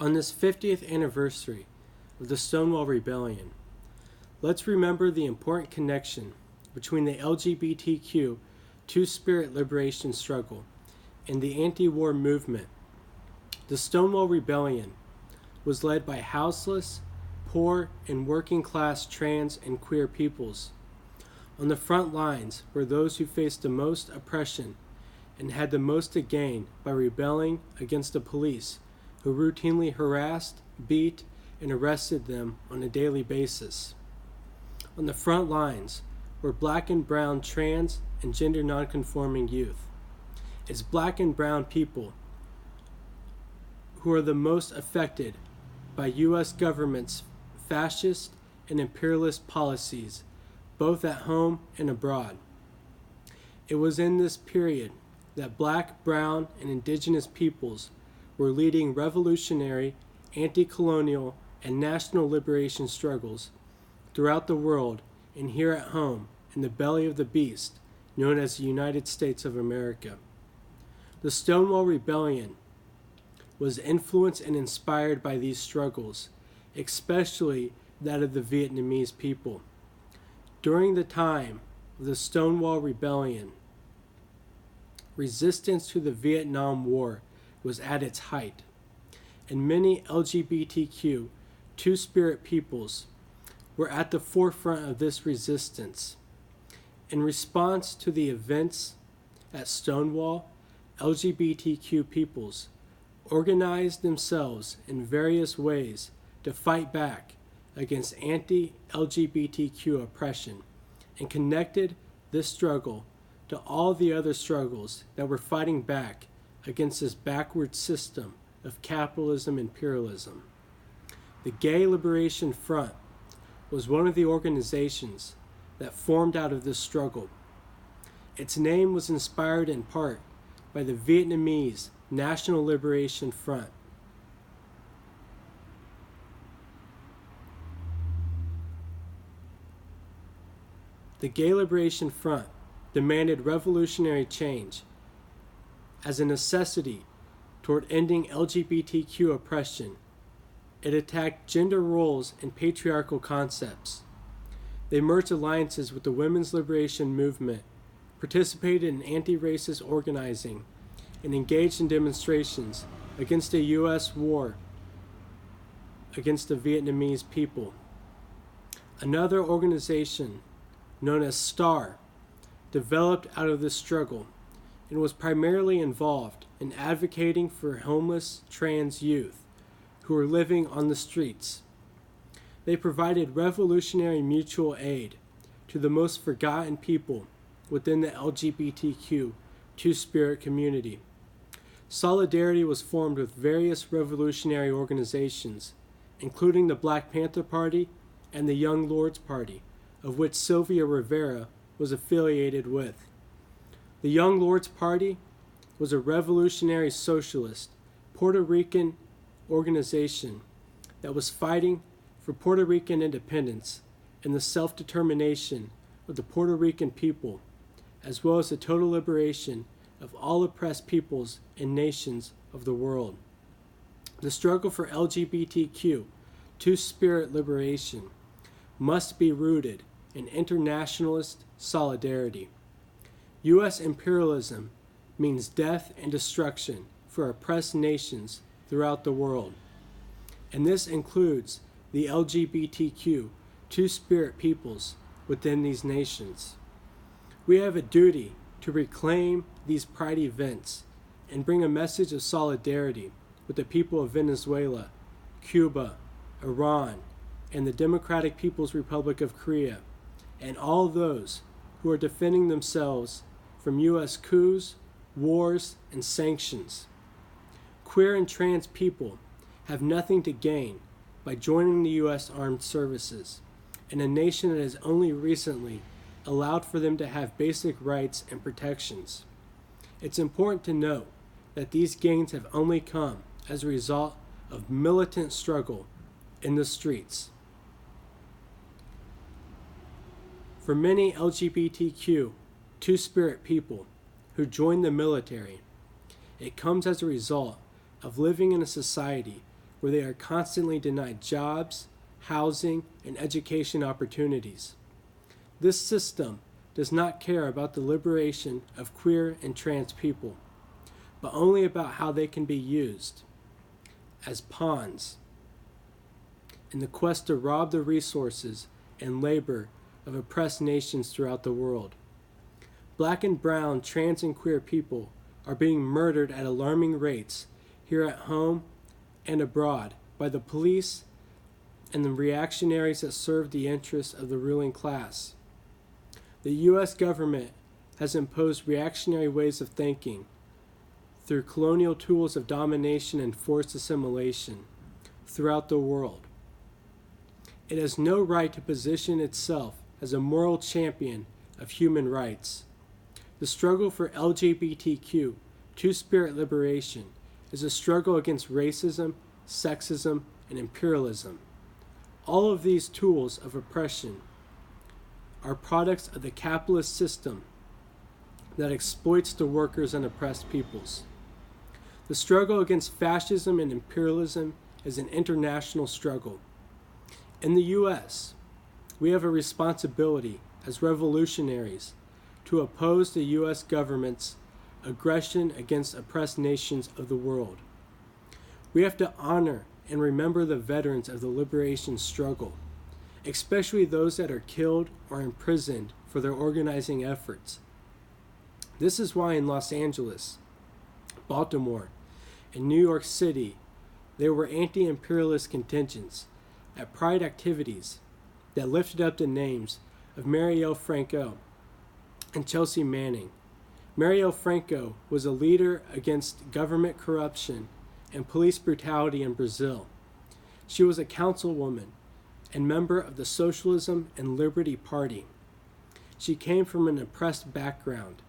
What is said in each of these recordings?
On this 50th anniversary of the Stonewall Rebellion, let's remember the important connection between the LGBTQ two-spirit liberation struggle and the anti-war movement. The Stonewall Rebellion was led by houseless, poor, and working-class trans and queer peoples. On the front lines were those who faced the most oppression and had the most to gain by rebelling against the police, who routinely harassed, beat, and arrested them on a daily basis. On the front lines were black and brown trans and gender nonconforming youth. It's black and brown people who are the most affected by U.S. government's fascist and imperialist policies, both at home and abroad. It was in this period that black, brown, and indigenous peoples were leading revolutionary, anti-colonial, and national liberation struggles throughout the world and here at home in the belly of the beast known as the United States of America. The Stonewall Rebellion was influenced and inspired by these struggles, especially that of the Vietnamese people. During the time of the Stonewall Rebellion, resistance to the Vietnam War was at its height, and many LGBTQ two-spirit peoples were at the forefront of this resistance. In response to the events at Stonewall, LGBTQ peoples organized themselves in various ways to fight back against anti-LGBTQ oppression and connected this struggle to all the other struggles that were fighting back against this backward system of capitalism and imperialism. The Gay Liberation Front was one of the organizations that formed out of this struggle. Its name was inspired in part by the Vietnamese National Liberation Front. The Gay Liberation Front demanded revolutionary change as a necessity toward ending LGBTQ oppression. It attacked gender roles and patriarchal concepts. They merged alliances with the women's liberation movement, participated in anti-racist organizing, and engaged in demonstrations against the U.S. war against the Vietnamese people. Another organization, known as STAR, developed out of this struggle and was primarily involved in advocating for homeless trans youth who were living on the streets. They provided revolutionary mutual aid to the most forgotten people within the LGBTQ two-spirit community. Solidarity was formed with various revolutionary organizations, including the Black Panther Party and the Young Lords Party, of which Sylvia Rivera was affiliated with. The Young Lords Party was a revolutionary socialist Puerto Rican organization that was fighting for Puerto Rican independence and the self-determination of the Puerto Rican people, as well as the total liberation of all oppressed peoples and nations of the world. The struggle for LGBTQ two-spirit liberation must be rooted in internationalist solidarity. U.S. imperialism means death and destruction for oppressed nations throughout the world, and this includes the LGBTQ two-spirit peoples within these nations. We have a duty to reclaim these pride events and bring a message of solidarity with the people of Venezuela, Cuba, Iran, and the Democratic People's Republic of Korea, and all those who are defending themselves from U.S. coups, wars, and sanctions. Queer and trans people have nothing to gain by joining the U.S. Armed Services, in a nation that has only recently allowed for them to have basic rights and protections. It's important to note that these gains have only come as a result of militant struggle in the streets. For many LGBTQ two-spirit people who join the military, it comes as a result of living in a society where they are constantly denied jobs, housing, and education opportunities. This system does not care about the liberation of queer and trans people, but only about how they can be used as pawns in the quest to rob the resources and labor of oppressed nations throughout the world. Black and brown, trans and queer people are being murdered at alarming rates here at home and abroad by the police and the reactionaries that serve the interests of the ruling class. The U.S. government has imposed reactionary ways of thinking through colonial tools of domination and forced assimilation throughout the world. It has no right to position itself as a moral champion of human rights. The struggle for LGBTQ, two-spirit liberation, is a struggle against racism, sexism, and imperialism. All of these tools of oppression are products of the capitalist system that exploits the workers and oppressed peoples. The struggle against fascism and imperialism is an international struggle. In the U.S., we have a responsibility as revolutionaries to oppose the U.S. government's aggression against oppressed nations of the world. We have to honor and remember the veterans of the liberation struggle, especially those that are killed or imprisoned for their organizing efforts. This is why in Los Angeles, Baltimore, and New York City, there were anti-imperialist contingents at pride activities that lifted up the names of Marielle Franco and Chelsea Manning. Marielle Franco was a leader against government corruption and police brutality in Brazil. She was a councilwoman and member of the Socialism and Liberty Party. She came from an oppressed background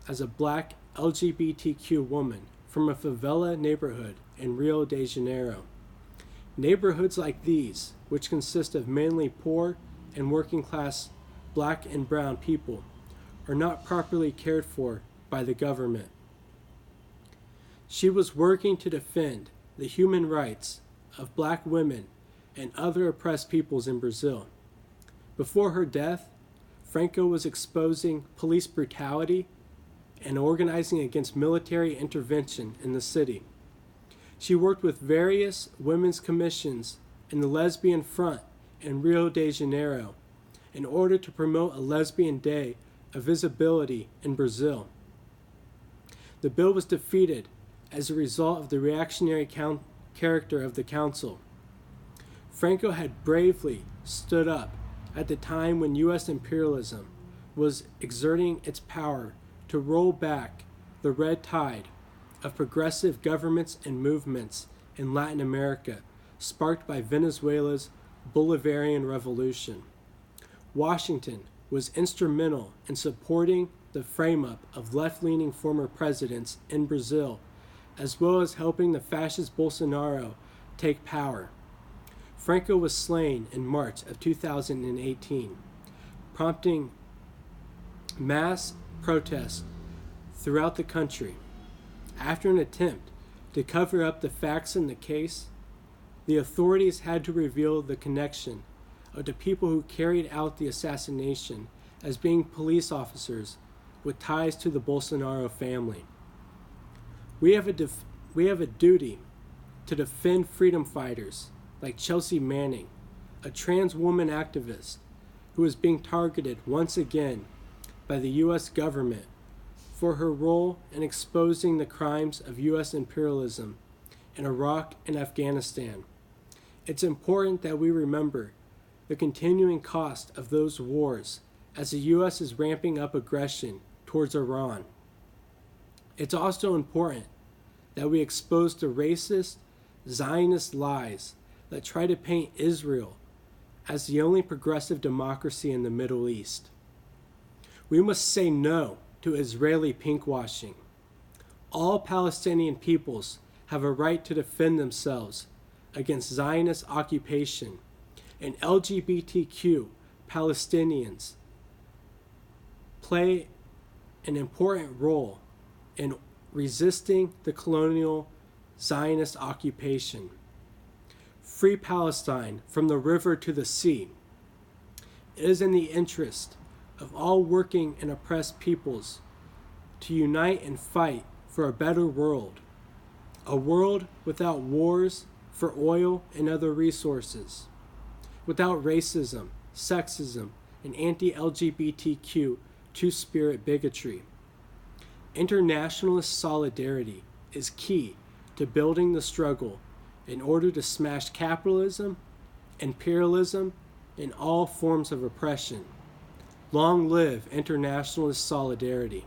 as a black LGBTQ woman from a favela neighborhood in Rio de Janeiro. Neighborhoods like these, which consist of mainly poor and working class black and brown people, are not properly cared for by the government. She was working to defend the human rights of black women and other oppressed peoples in Brazil. Before her death, Franco was exposing police brutality and organizing against military intervention in the city. She worked with various women's commissions in the Lesbian Front in Rio de Janeiro in order to promote a lesbian day of visibility in Brazil. The bill was defeated as a result of the reactionary character of the council. Franco had bravely stood up at the time when U.S. imperialism was exerting its power to roll back the red tide of progressive governments and movements in Latin America, sparked by Venezuela's Bolivarian Revolution. Washington was instrumental in supporting the frame-up of left-leaning former presidents in Brazil, as well as helping the fascist Bolsonaro take power. Franco was slain in March of 2018, prompting mass protests throughout the country. After an attempt to cover up the facts in the case, the authorities had to reveal the connection of the people who carried out the assassination as being police officers with ties to the Bolsonaro family. We have a duty to defend freedom fighters like Chelsea Manning, a trans woman activist who is being targeted once again by the U.S. government for her role in exposing the crimes of U.S. imperialism in Iraq and Afghanistan. It's important that we remember the continuing cost of those wars as the U.S. is ramping up aggression towards Iran. It's also important that we expose the racist, Zionist lies that try to paint Israel as the only progressive democracy in the Middle East. We must say no to Israeli pinkwashing. All Palestinian peoples have a right to defend themselves against Zionist occupation, and LGBTQ Palestinians play an important role in resisting the colonial Zionist occupation. Free Palestine from the river to the sea. It is in the interest of all working and oppressed peoples to unite and fight for a better world, a world without wars for oil and other resources, without racism, sexism, and anti-LGBTQ two-spirit bigotry. Internationalist solidarity is key to building the struggle in order to smash capitalism, imperialism, and all forms of oppression. Long live internationalist solidarity.